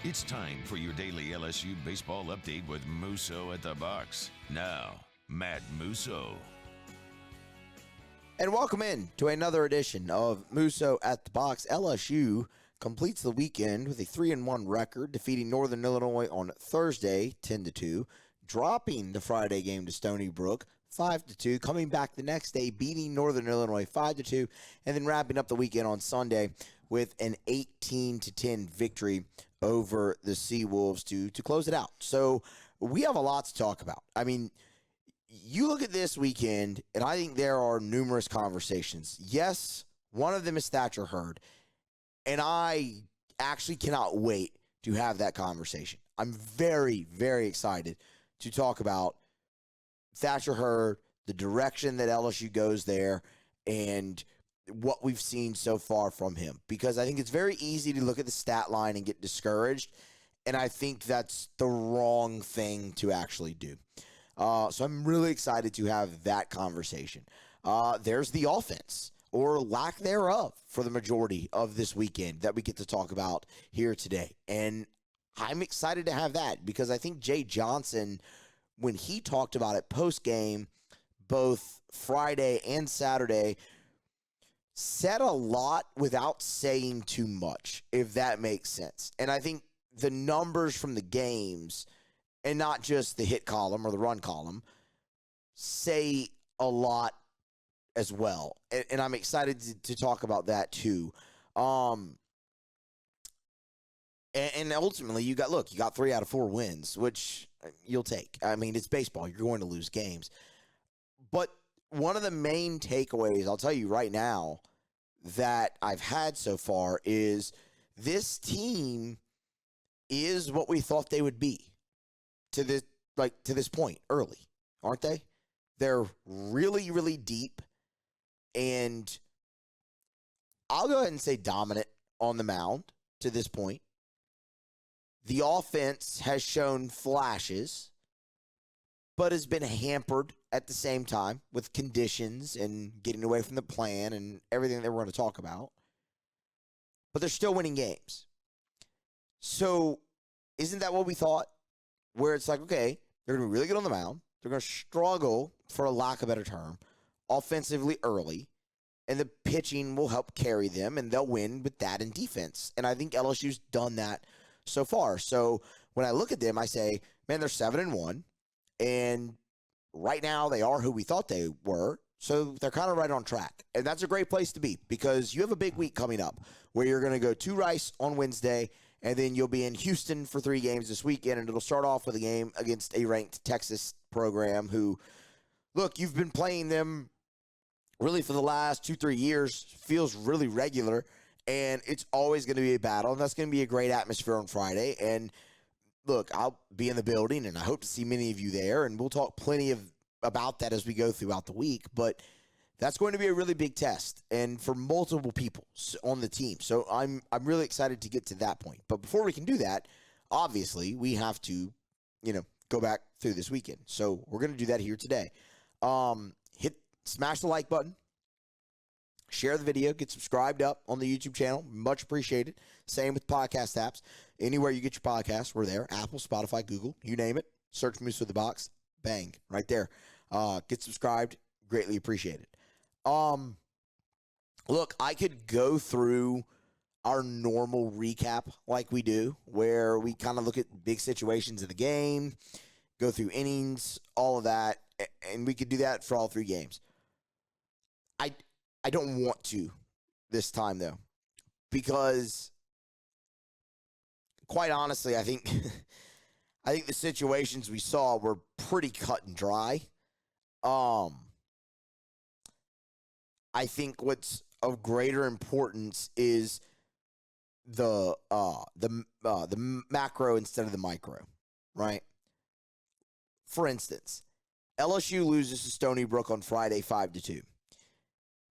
It's time for your daily LSU baseball update with Musso at the box. Now, Matt Musso. And welcome in to another edition of Musso at the box. LSU completes the weekend with a 3-1 record, defeating Northern Illinois on Thursday 10-2, dropping the Friday game to Stony Brook 5-2, coming back the next day, beating Northern Illinois 5-2, and then wrapping up the weekend on Sunday with an 18-10 victory over the Seawolves to close it out. So we have a lot to talk about. I mean, you look at this weekend, and I think there are numerous conversations. Yes, one of them is Thatcher Hurd, and I actually cannot wait to have that conversation. I'm very, very excited to talk about Thatcher Hurd, the direction that LSU goes there, and what we've seen so far from him. Because I think it's very easy to look at the stat line and get discouraged, and I think that's the wrong thing to actually do. So I'm really excited to have that conversation. There's the offense, or lack thereof, for the majority of this weekend that we get to talk about here today. And I'm excited to have that because I think Jay Johnson, when he talked about it post-game, both Friday and Saturday, said a lot without saying too much, if that makes sense. And I think the numbers from the games, and not just the hit column or the run column, say a lot as well. And I'm excited to talk about that too. And ultimately, you got 3 out of 4 wins, which you'll take. I mean, it's baseball. You're going to lose games. But one of the main takeaways, I'll tell you right now, that I've had so far is this team is what we thought they would be to this point early, aren't they? They're really, really deep, and I'll go ahead and say dominant on the mound to this point. The offense has shown flashes, but has been hampered at the same time with conditions and getting away from the plan and everything that we're going to talk about. But they're still winning games. So isn't that what we thought? Where it's like, okay, they're going to be really good on the mound. They're going to struggle, for a lack of a better term, offensively early. And the pitching will help carry them, and they'll win with that in defense. And I think LSU's done that so far. So when I look at them, I say, man, they're 7-1. And right now they are who we thought they were. So they're kind of right on track. And that's a great place to be because you have a big week coming up where you're going to go to Rice on Wednesday, and then you'll be in Houston for 3 games this weekend, and it'll start off with a game against a ranked Texas program who, look, you've been playing them really for the last 2-3 years, feels really regular, and it's always going to be a battle, and that's going to be a great atmosphere on Friday. And look, I'll be in the building, and I hope to see many of you there, and we'll talk plenty about that as we go throughout the week. But that's going to be a really big test, and for multiple people on the team. So I'm really excited to get to that point. But before we can do that, obviously we have to, go back through this weekend. So we're going to do that here today. Smash the like button. Share the video. Get subscribed up on the YouTube channel. Much appreciated. Same with podcast apps. Anywhere you get your podcasts, we're there. Apple, Spotify, Google, you name it. Search Musso the Box. Bang. Right there. Get subscribed. Greatly appreciated. Look, I could go through our normal recap like we do, where we kind of look at big situations of the game, go through innings, all of that, and we could do that for all 3 games. I don't want to this time, though, because quite honestly, I think the situations we saw were pretty cut and dry. I think what's of greater importance is the macro instead of the micro, right? For instance, LSU loses to Stony Brook on Friday 5-2.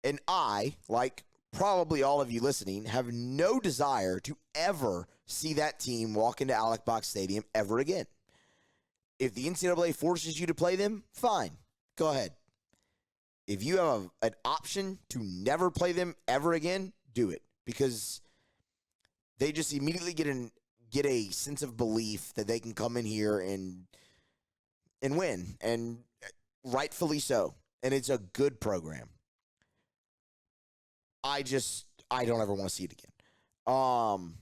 And I, like probably all of you listening, have no desire to ever see that team walk into Alex Box Stadium ever again. If the NCAA forces you to play them, fine. Go ahead. If you have an option to never play them ever again, do it. Because they just immediately get a sense of belief that they can come in here and win, and rightfully so. And it's a good program. I don't ever want to see it again.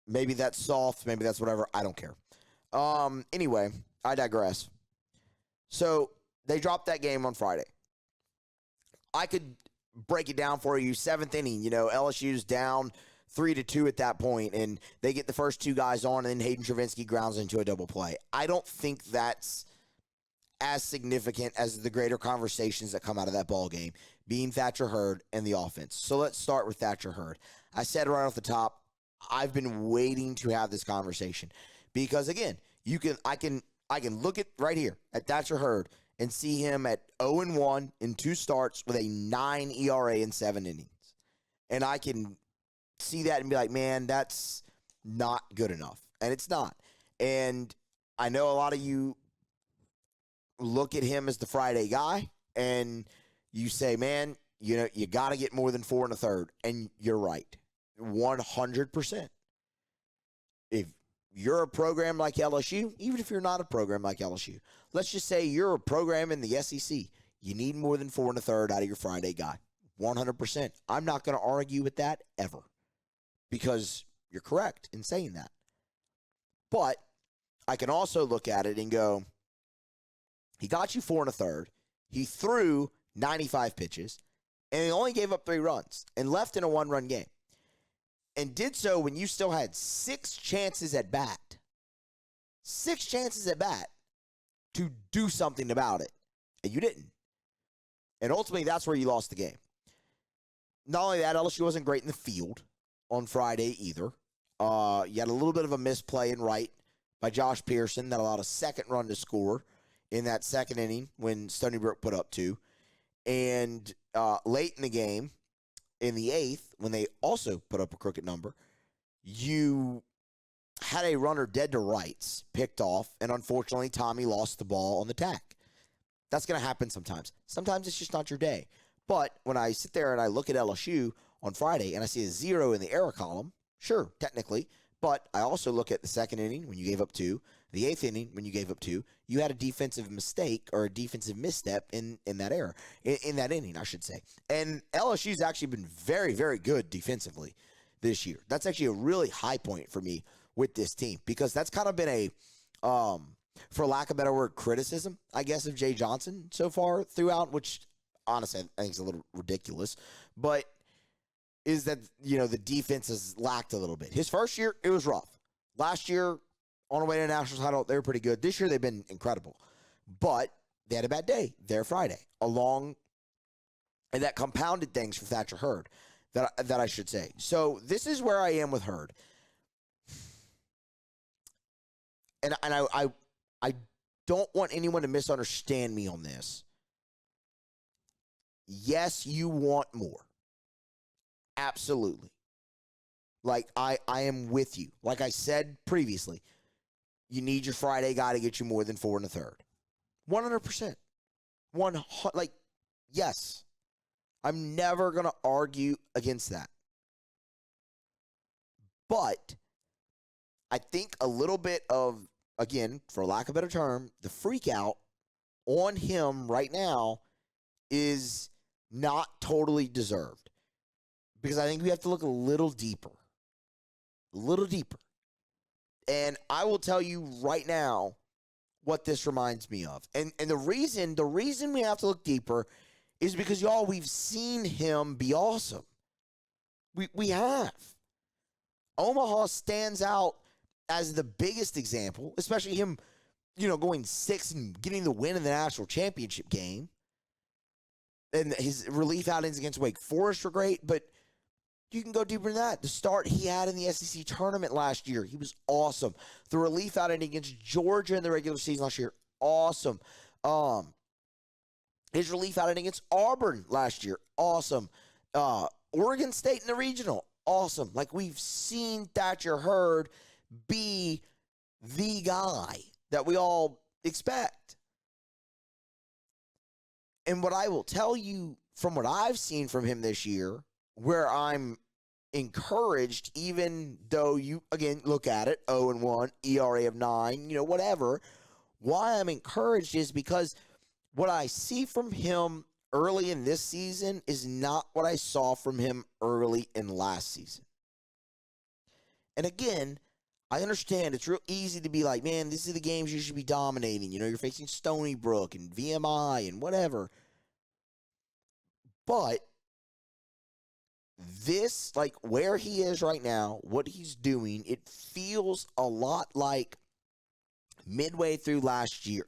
Maybe that's soft, maybe that's whatever. I don't care. Anyway, I digress. So they dropped that game on Friday. I could break it down for you. 7th inning, LSU's down 3-2 at that point, and they get the first 2 guys on, and then Hayden Travinski grounds into a double play. I don't think that's as significant as the greater conversations that come out of that ball game, being Thatcher Hurd and the offense. So let's start with Thatcher Hurd. I said right off the top, I've been waiting to have this conversation because, again, I can look at right here at Thatcher Hurd and see him at 0-1 in 2 starts with a 9 ERA in 7 innings. And I can see that and be like, man, that's not good enough. And it's not. And I know a lot of you look at him as the Friday guy, and you say, man, you got to get more than 4 1/3. And you're right. 100%. If you're a program like LSU, even if you're not a program like LSU, let's just say you're a program in the SEC, you need more than 4 1/3 out of your Friday guy. 100%. I'm not going to argue with that ever because you're correct in saying that. But I can also look at it and go, he got you 4 1/3. He threw 95 pitches, and he only gave up 3 runs and left in a 1-run game. And did so when you still had 6 chances at bat. 6 chances at bat to do something about it. And you didn't. And ultimately, that's where you lost the game. Not only that, LSU wasn't great in the field on Friday either. You had a little bit of a misplay in right by Josh Pearson that allowed a second run to score in that 2nd inning when Stony Brook put up 2. And late in the game, in the 8th, when they also put up a crooked number, you had a runner dead to rights, picked off, and unfortunately, Tommy lost the ball on the tack. That's going to happen sometimes. Sometimes it's just not your day. But when I sit there and I look at LSU on Friday and I see a 0 in the error column, sure, technically, but I also look at the 2nd inning when you gave up 2, the 8th inning when you gave up 2, you had a defensive mistake or a defensive misstep in that error, in that inning, I should say. And LSU's actually been very, very good defensively this year. That's actually a really high point for me with this team because that's kind of been a, for lack of a better word, criticism, I guess, of Jay Johnson so far throughout, which honestly I think is a little ridiculous, but is that, the defense has lacked a little bit. His first year, it was rough. Last year, on the way to the national title, they were pretty good. This year, they've been incredible. But they had a bad day there Friday, and that compounded things for Thatcher Hurd, that I should say. So this is where I am with Hurd. And I don't want anyone to misunderstand me on this. Yes, you want more. Absolutely. Like, I am with you. Like I said previously, you need your Friday guy to get you more than 4 1/3. 100%. Yes. I'm never going to argue against that. But I think a little bit of, again, for lack of a better term, the freak out on him right now is not totally deserved. Because I think we have to look a little deeper. A little deeper. And I will tell you right now what this reminds me of. And the reason we have to look deeper is because, y'all, we've seen him be awesome. We have. Omaha stands out as the biggest example, especially him, going 6 and getting the win in the national championship game. And his relief outings against Wake Forest were great, but you can go deeper than that. The start he had in the SEC tournament last year, he was awesome. The relief outing against Georgia in the regular season last year, awesome. His relief outing against Auburn last year, awesome. Oregon State in the regional, awesome. Like, we've seen Thatcher Hurd be the guy that we all expect. And what I will tell you from what I've seen from him this year, where I'm encouraged, even though you, again, look at it, 0-1, ERA of 9, whatever. Why I'm encouraged is because what I see from him early in this season is not what I saw from him early in last season. And again, I understand it's real easy to be like, man, these are the games you should be dominating. You're facing Stony, Brook, and VMI and whatever. But this, like where he is right now, what he's doing, it feels a lot like midway through last year.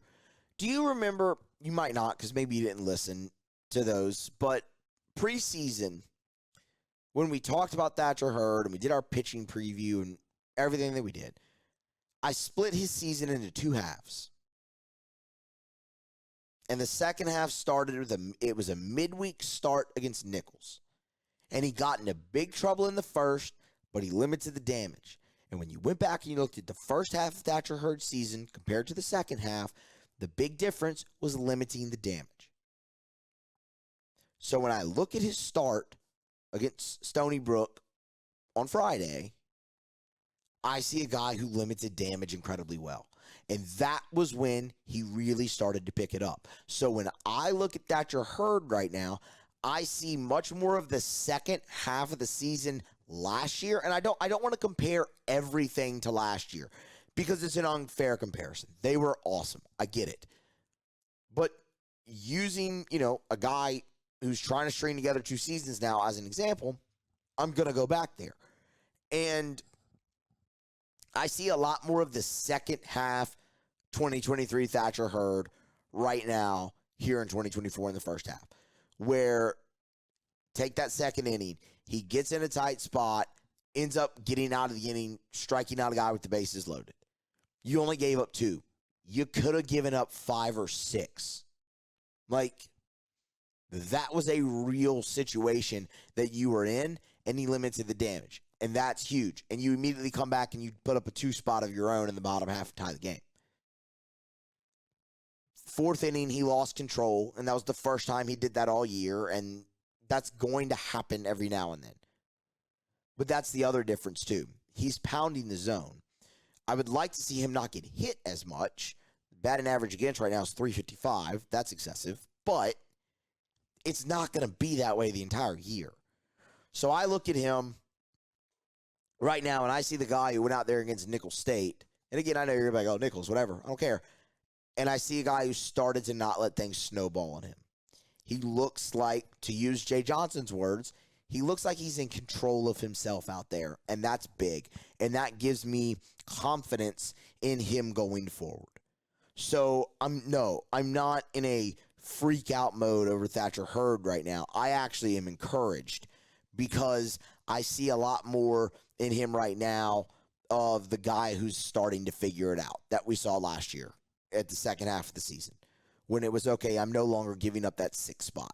Do you remember, you might not because maybe you didn't listen to those, but preseason, when we talked about Thatcher Hurd and we did our pitching preview and everything that we did, I split his season into 2 halves. And the second half started with it was a midweek start against Nichols. And he got into big trouble in the first, but he limited the damage. And when you went back and you looked at the first half of Thatcher Hurd's season compared to the second half, the big difference was limiting the damage. So when I look at his start against Stony Brook on Friday, I see a guy who limited damage incredibly well. And that was when he really started to pick it up. So when I look at Thatcher Hurd right now, I see much more of the second half of the season last year. And I don't want to compare everything to last year because it's an unfair comparison. They were awesome. I get it. But using, a guy who's trying to string together 2 seasons now as an example, I'm going to go back there. And I see a lot more of the second half 2023 Thatcher Hurd right now here in 2024 in the first half, where take that second inning, he gets in a tight spot, ends up getting out of the inning, striking out a guy with the bases loaded. You only gave up 2. You could have given up 5 or 6. Like, that was a real situation that you were in, and he limited the damage. And that's huge. And you immediately come back and you put up a 2 spot of your own in the bottom half to tie the game. 4th inning, he lost control, and that was the first time he did that all year, and that's going to happen every now and then. But that's the other difference, too. He's pounding the zone. I would like to see him not get hit as much. Batting average against right now is .355. That's excessive. But it's not going to be that way the entire year. So I look at him right now, and I see the guy who went out there against Nicholls State. And again, I know you're going to go, Nicholls, whatever. I don't care. And I see a guy who started to not let things snowball on him. He looks like, to use Jay Johnson's words, he looks like he's in control of himself out there. And that's big. And that gives me confidence in him going forward. So I'm not in a freak out mode over Thatcher Hurd right now. I actually am encouraged because I see a lot more in him right now of the guy who's starting to figure it out that we saw last year at the second half of the season when it was, okay, I'm no longer giving up that 6th spot.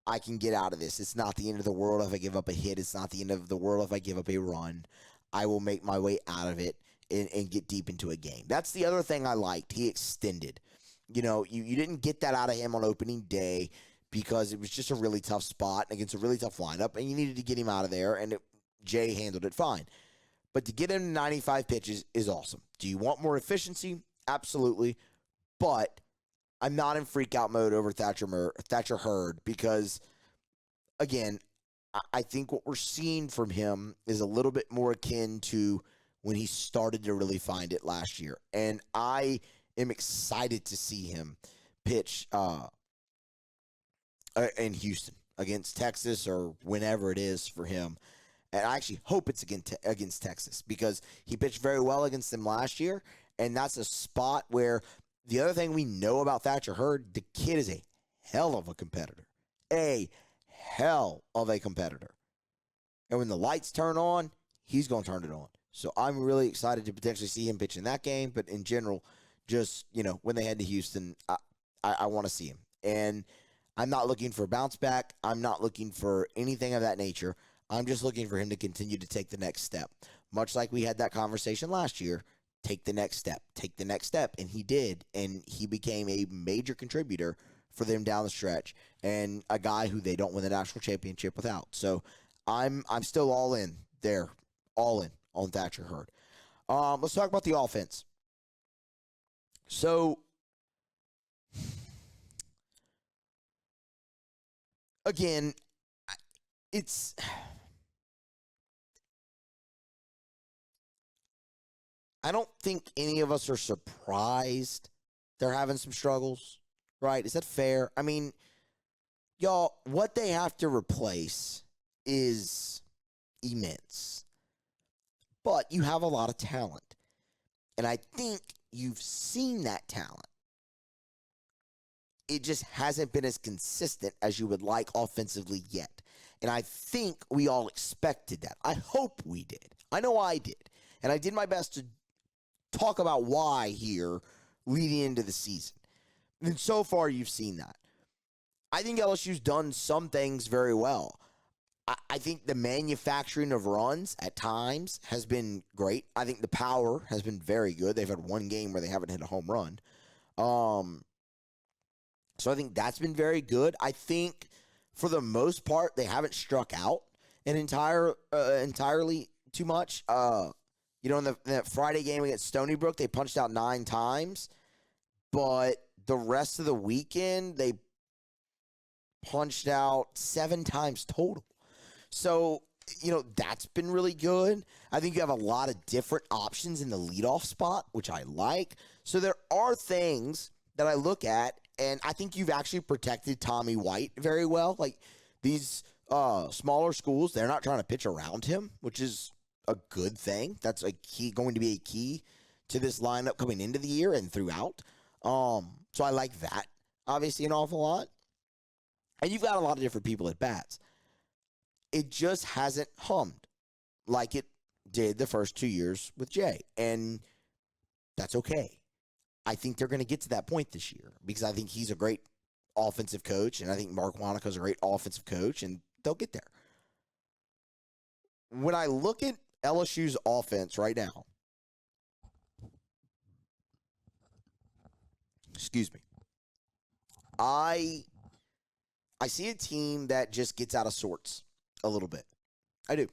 I can get out of this. It's not the end of the world if I give up a hit. It's not the end of the world if I give up a run. I will make my way out of it and get deep into a game. That's the other thing I liked. He extended. You didn't get that out of him on opening day because it was just a really tough spot against a really tough lineup, and you needed to get him out of there, and Jay handled it fine. But to get him to 95 pitches is awesome. Do you want more efficiency? Absolutely. But I'm not in freak-out mode over Thatcher Hurd because, again, I think what we're seeing from him is a little bit more akin to when he started to really find it last year. And I am excited to see him pitch in Houston against Texas or whenever it is for him. And I actually hope it's against Texas because he pitched very well against them last year. And that's a spot where the other thing we know about Thatcher Hurd, the kid is a hell of a competitor. A hell of a competitor. And when the lights turn on, he's going to turn it on. So I'm really excited to potentially see him pitch in that game. But in general, just, when they head to Houston, I want to see him. And I'm not looking for a bounce back. I'm not looking for anything of that nature. I'm just looking for him to continue to take the next step. Much like we had that conversation last year, take the next step. And he did. And he became a major contributor for them down the stretch. And a guy who they don't win the national championship without. So I'm still all in there, all in on Thatcher Hurd. Let's talk about the offense. So, again, it's I don't think any of us are surprised they're having some struggles, right? Is that fair? I mean, y'all, what they have to replace is immense. But you have a lot of talent. And I think you've seen that talent. It just hasn't been as consistent as you would like offensively yet. And I think we all expected that. I hope we did. I know I did. And I did my best to talk about why here leading into the season. And so far, you've seen that. I think LSU's done some things very well. I think the manufacturing of runs at times has been great. I think the power has been very good. They've had one game where they haven't hit a home run. So I think that's been very good. I think for the most part, they haven't struck out entirely too much. In the Friday game against Stony Brook, they punched out 9 times. But the rest of the weekend, they punched out 7 times total. So, that's been really good. I think you have a lot of different options in the leadoff spot, which I like. So there are things that I look at, and I think you've actually protected Tommy White very well. Like, these smaller schools, they're not trying to pitch around him, which is a good thing. That's going to be a key to this lineup coming into the year and throughout. So I like that, obviously, an awful lot. And you've got a lot of different people at bats. It just hasn't hummed like it did the first 2 years with Jay. And that's okay. I think they're going to get to that point this year because I think he's a great offensive coach, and I think Mark Wanica's a great offensive coach, and they'll get there. When I look at LSU's offense right now, excuse me, I see a team that just gets out of sorts a little bit. I do.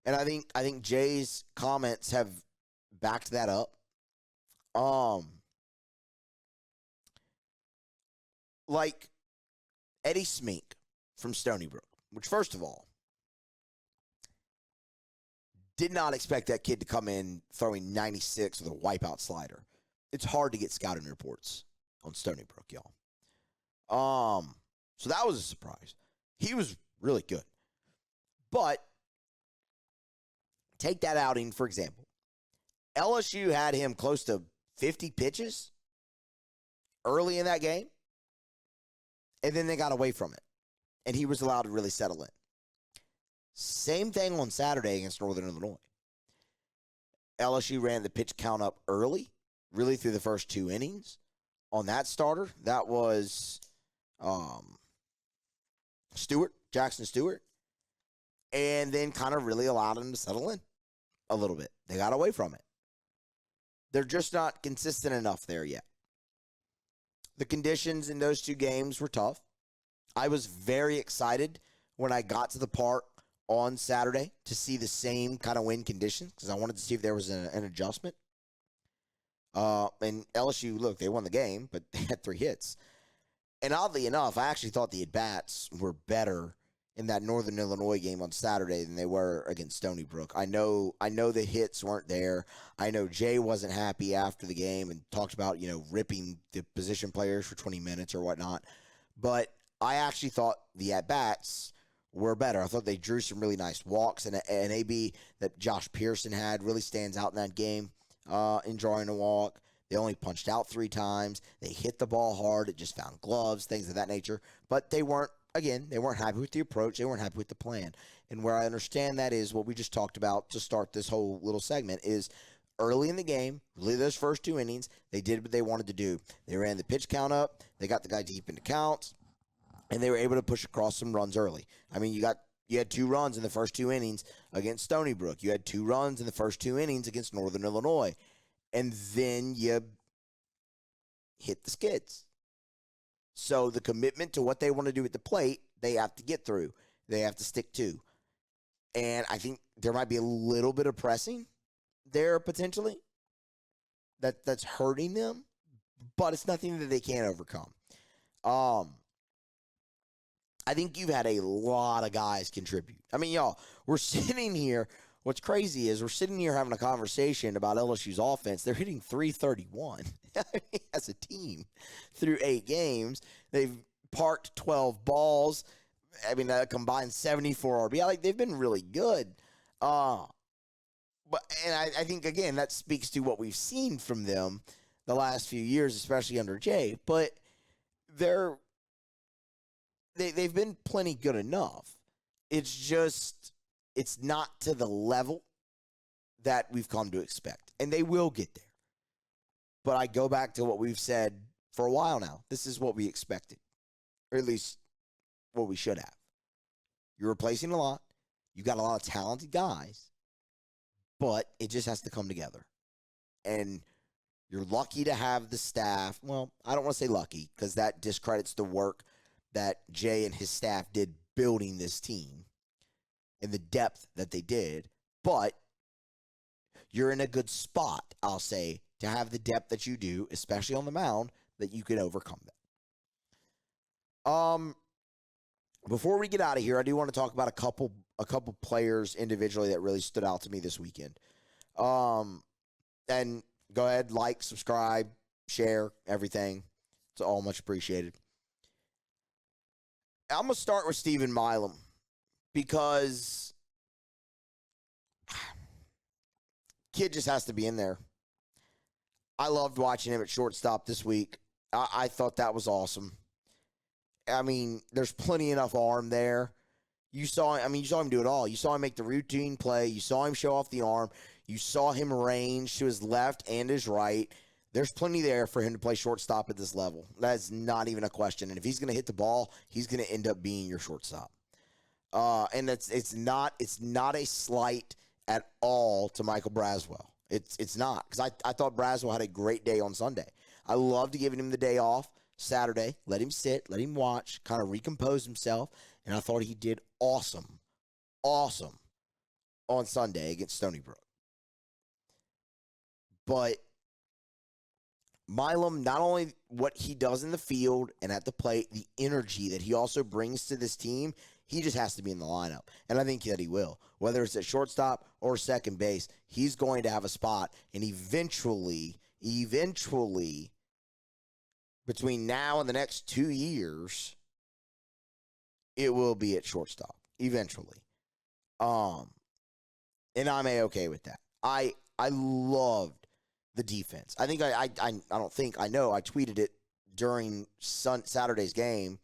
And I think Jay's comments have backed that up. Like Eddie Smink from Stony Brook, which, first of all, did not expect that kid to come in throwing 96 with a wipeout slider. It's hard to get scouting reports on Stony Brook, y'all. So that was a surprise. He was really good. But take that outing, for example. LSU had him close to 50 pitches early in that game, and then they got away from it, and he was allowed to really settle in. Same thing on Saturday against Northern Illinois. LSU ran the pitch count up early, really through the first 2 innings. On that starter, that was Jackson Stewart, and then kind of really allowed him to settle in a little bit. They got away from it. They're just not consistent enough there yet. The conditions in those 2 games were tough. I was very excited when I got to the park on Saturday to see the same kind of wind conditions because I wanted to see if there was an adjustment. And LSU, look, they won the game, but they had 3 hits. And oddly enough, I actually thought the at-bats were better in that Northern Illinois game on Saturday than they were against Stony Brook. I know the hits weren't there. I know Jay wasn't happy after the game and talked about, ripping the position players for 20 minutes or whatnot. But I actually thought the at-bats were better. I thought they drew some really nice walks, and an AB that Josh Pearson had really stands out in that game in drawing a walk. They only punched out 3 times. They hit the ball hard. It just found gloves, things of that nature. But they weren't happy with the approach. They weren't happy with the plan. And where I understand that is what we just talked about to start this whole little segment is early in the game, really those first 2 innings, they did what they wanted to do. They ran the pitch count up. They got the guy deep into counts, and they were able to push across some runs early. I mean, you had 2 runs in the first 2 innings against Stony Brook. You had 2 runs in the first 2 innings against Northern Illinois. And then you hit the skids. So the commitment to what they want to do at the plate, they have to get through. They have to stick to. And I think there might be a little bit of pressing there potentially that's hurting them, but it's nothing that they can't overcome. I think you've had a lot of guys contribute. I mean, y'all, we're sitting here. What's crazy is we're sitting here having a conversation about LSU's offense. They're hitting 331 as a team through 8 games. They've parked 12 balls. I mean, a combined 74 RBI. Like, they've been really good. I think, again, that speaks to what we've seen from them the last few years, especially under Jay. But they've been plenty good enough. It's just, it's not to the level that we've come to expect. And they will get there. But I go back to what we've said for a while now. This is what we expected. Or at least what we should have. You're replacing a lot. You got a lot of talented guys. But it just has to come together. And you're lucky to have the staff. Well, I don't want to say lucky because that discredits the work that Jay and his staff did building this team and the depth that they did. But you're in a good spot, I'll say, to have the depth that you do, especially on the mound, that you can overcome that. Before we get out of here, I do want to talk about a couple players individually that really stood out to me this weekend. And go ahead, like, subscribe, share, everything. It's all much appreciated. I'm going to start with Stephen Milam because kid just has to be in there. I loved watching him at shortstop this week. I thought that was awesome. I mean, there's plenty enough arm there. You saw him do it all. You saw him make the routine play. You saw him show off the arm. You saw him range to his left and his right. There's plenty there for him to play shortstop at this level. That's not even a question. And if he's going to hit the ball, he's going to end up being your shortstop. And it's not a slight at all to Michael Braswell. It's not, because I thought Braswell had a great day on Sunday. I loved giving him the day off Saturday. Let him sit, let him watch, kind of recompose himself. And I thought he did awesome on Sunday against Stony Brook. But Milam, not only what he does in the field and at the plate, the energy that he also brings to this team, he just has to be in the lineup. And I think that he will. Whether it's at shortstop or second base, he's going to have a spot. And eventually, between now and the next 2 years, it will be at shortstop. Eventually. And I'm A-okay with that. I loved the defense. I think I know I tweeted it during Saturday's game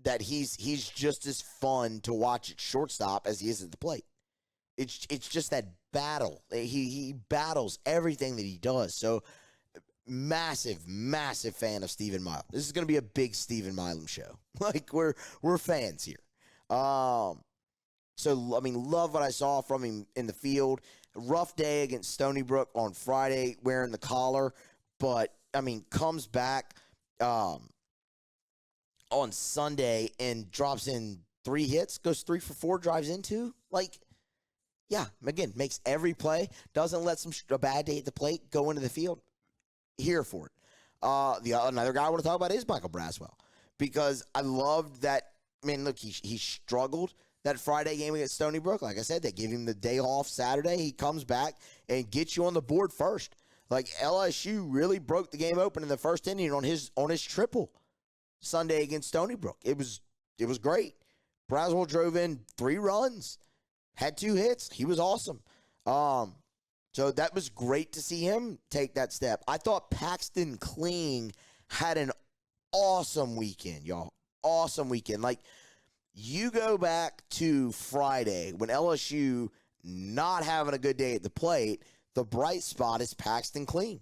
that he's just as fun to watch at shortstop as he is at the plate. It's just that battle. He battles everything that he does. So massive fan of Stephen Milam. This is going to be a big Stephen Milam show. Like we're fans here. So I mean, love what I saw from him in the field. Rough day against Stony Brook on Friday wearing the collar, but I mean, comes back on Sunday and drops in 3 hits, goes 3 for 4, drives in 2. Like, yeah, again, makes every play, doesn't let a bad day at the plate go into the field. Here for it. Another guy I want to talk about is Michael Braswell, because I loved that. I mean, look, he struggled that Friday game against Stony Brook. Like I said, they give him the day off Saturday. He comes back and gets you on the board first. Like, LSU really broke the game open in the first inning on his triple Sunday against Stony Brook. It was great. Braswell drove in 3 runs, had 2 hits. He was awesome. So that was great to see him take that step. I thought Paxton Kling had an awesome weekend, y'all. Awesome weekend. Like, you go back to Friday when LSU not having a good day at the plate, the bright spot is Paxton Kling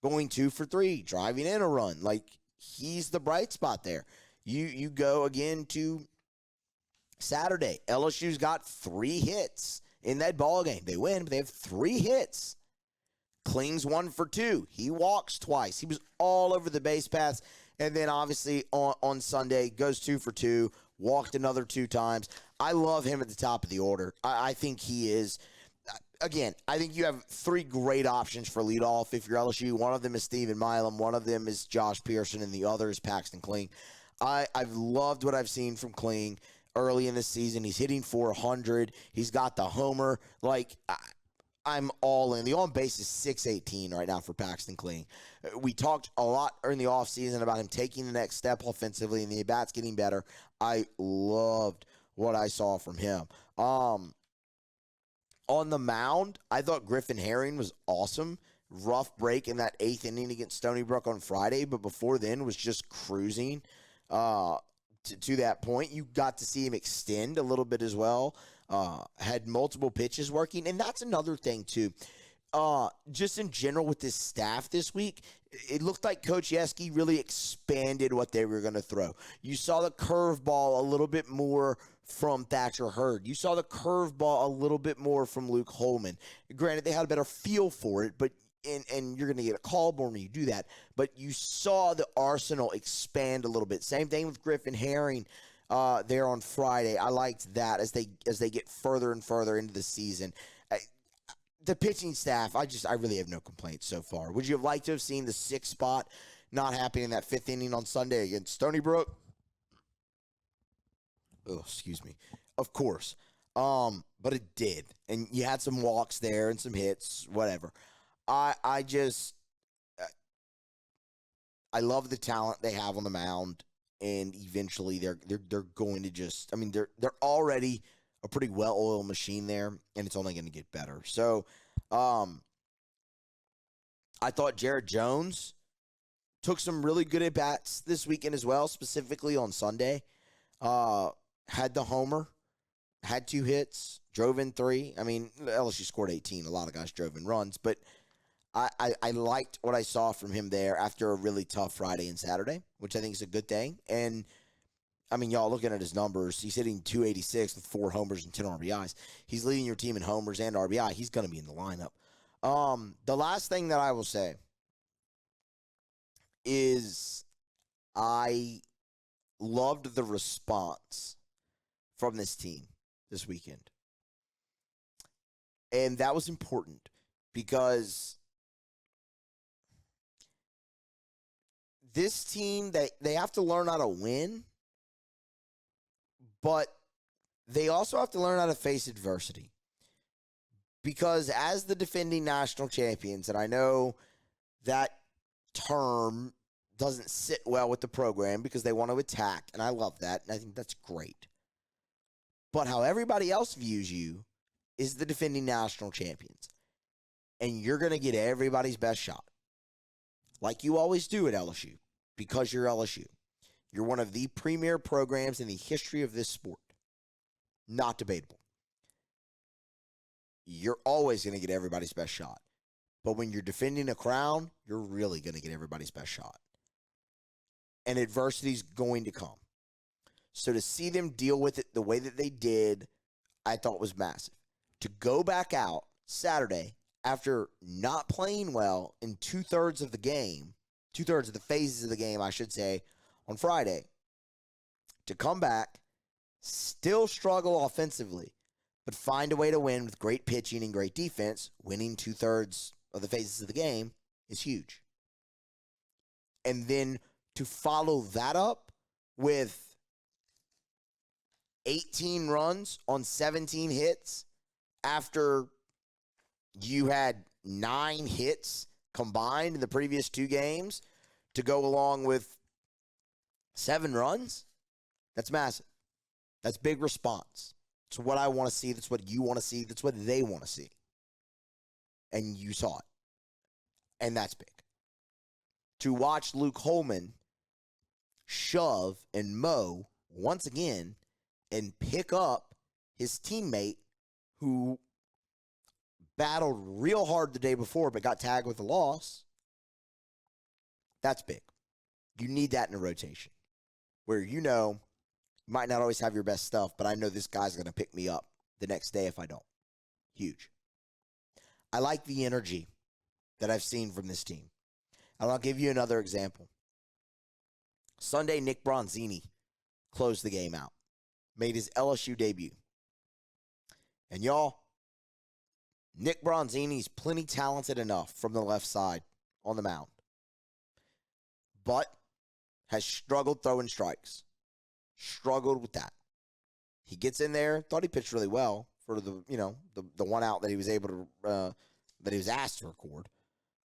going 2 for 3, driving in a run. Like, he's the bright spot there. You go again to Saturday. LSU's got 3 hits in that ball game. They win, but they have 3 hits. Kling's 1 for 2. He walks twice. He was all over the base paths. And then obviously on Sunday goes 2 for 2. Walked another 2 times. I love him at the top of the order. I think he is. Again, I think you have three great options for leadoff if you're LSU. One of them is Stephen Milam. One of them is Josh Pearson, and the other is Paxton Kling. I've loved what I've seen from Kling early in the season. He's hitting 400. He's got the homer. I'm all in. The on base is 618 right now for Paxton Kling. We talked a lot in the offseason about him taking the next step offensively, and the bat's getting better. I loved what I saw from him. On the mound, I thought Griffin Herring was awesome. Rough break in that 8th inning against Stony Brook on Friday, but before then was just cruising to that point. You got to see him extend a little bit as well. Had multiple pitches working, and that's another thing too. Just in general with this staff this week, it looked like Coach Yeski really expanded what they were going to throw. You saw the curveball a little bit more from Thatcher Hurd. You saw the curveball a little bit more from Luke Holman. Granted, they had a better feel for it, but and you're going to get a call more when you do that. But you saw the arsenal expand a little bit. Same thing with Griffin Herring there on Friday. I liked that as they get further and further into the season. The pitching staff, I really have no complaints so far. Would you have liked to have seen the 6th spot not happen in that 5th inning on Sunday against Stony Brook? Oh, excuse me. Of course. But it did. And you had some walks there and some hits, whatever. I love the talent they have on the mound, and eventually they're going to just, they're already a pretty well-oiled machine there, and it's only going to get better. So, I thought Jared Jones took some really good at-bats this weekend as well, specifically on Sunday. Had the homer, had 2 hits, drove in 3. LSU scored 18. A lot of guys drove in runs, but I liked what I saw from him there after a really tough Friday and Saturday, which I think is a good thing. And, y'all looking at his numbers, he's hitting .286 with 4 homers and 10 RBIs. He's leading your team in homers and RBI. He's going to be in the lineup. The last thing that I will say is I loved the response from this team this weekend. And that was important because this team, they have to learn how to win, but they also have to learn how to face adversity. Because as the defending national champions, and I know that term doesn't sit well with the program because they want to attack, and I love that, and I think that's great. But how everybody else views you is the defending national champions. And you're going to get everybody's best shot. Like you always do at LSU, because you're LSU. You're one of the premier programs in the history of this sport. Not debatable. You're always going to get everybody's best shot. But when you're defending a crown, you're really going to get everybody's best shot. And adversity's going to come. So to see them deal with it the way that they did, I thought was massive. To go back out Saturday after not playing well in 2/3 of the game, 2/3 of the phases of the game, I should say, on Friday, to come back, still struggle offensively, but find a way to win with great pitching and great defense, winning 2/3 of the phases of the game is huge. And then to follow that up with 18 runs on 17 hits after you had 9 hits combined in the previous 2 games to go along with 7 runs, that's massive. That's big response. It's what I want to see. That's what you want to see. That's what they want to see. And you saw it. And that's big. To watch Luke Holman shove and mow once again and pick up his teammate who battled real hard the day before but got tagged with a loss, that's big. You need that in a rotation where you might not always have your best stuff, but I know this guy's going to pick me up the next day if I don't. Huge. I like the energy that I've seen from this team. And I'll give you another example. Sunday, Nick Bronzini closed the game out. made his LSU debut. And y'all, Nick Bronzini's plenty talented enough from the left side on the mound, but has struggled throwing strikes. Struggled with that. He gets in there, thought he pitched really well for the one out that he was able to that he was asked to record.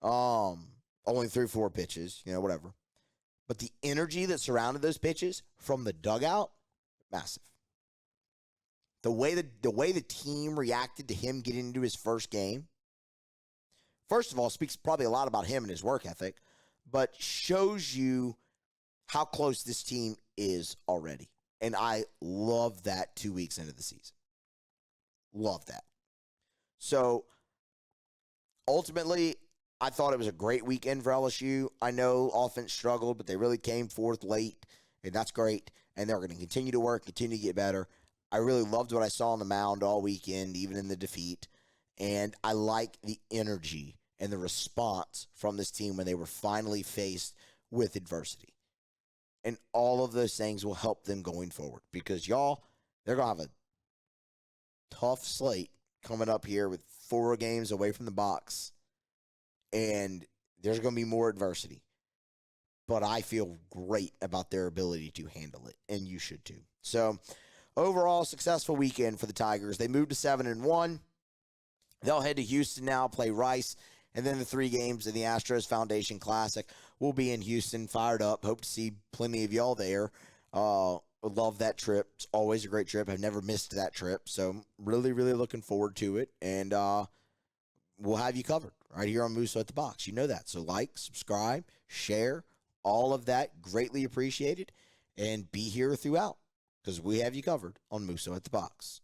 Only threw 4 pitches, whatever. But the energy that surrounded those pitches from the dugout, massive. The way the team reacted to him getting into his first game, first of all, speaks probably a lot about him and his work ethic, but shows you how close this team is already. And I love that 2 weeks into the season. Love that. So, ultimately, I thought it was a great weekend for LSU. I know offense struggled, but they really came forth late, and that's great. And they're going to continue to work, continue to get better. I really loved what I saw on the mound all weekend, even in the defeat. And I like the energy and the response from this team when they were finally faced with adversity. And all of those things will help them going forward because, y'all, they're going to have a tough slate coming up here with 4 games away from the box. And there's going to be more adversity. But I feel great about their ability to handle it, and you should too. So, overall, successful weekend for the Tigers. They moved to 7-1. They'll head to Houston now, play Rice, and then the 3 games in the Astros Foundation Classic will be in Houston, fired up. Hope to see plenty of y'all there. Love that trip. It's always a great trip. I've never missed that trip, so really, really looking forward to it. And we'll have you covered right here on Musso at the Box. You know that. So like, subscribe, share, all of that. Greatly appreciated. And be here throughout because we have you covered on Musso at the Box.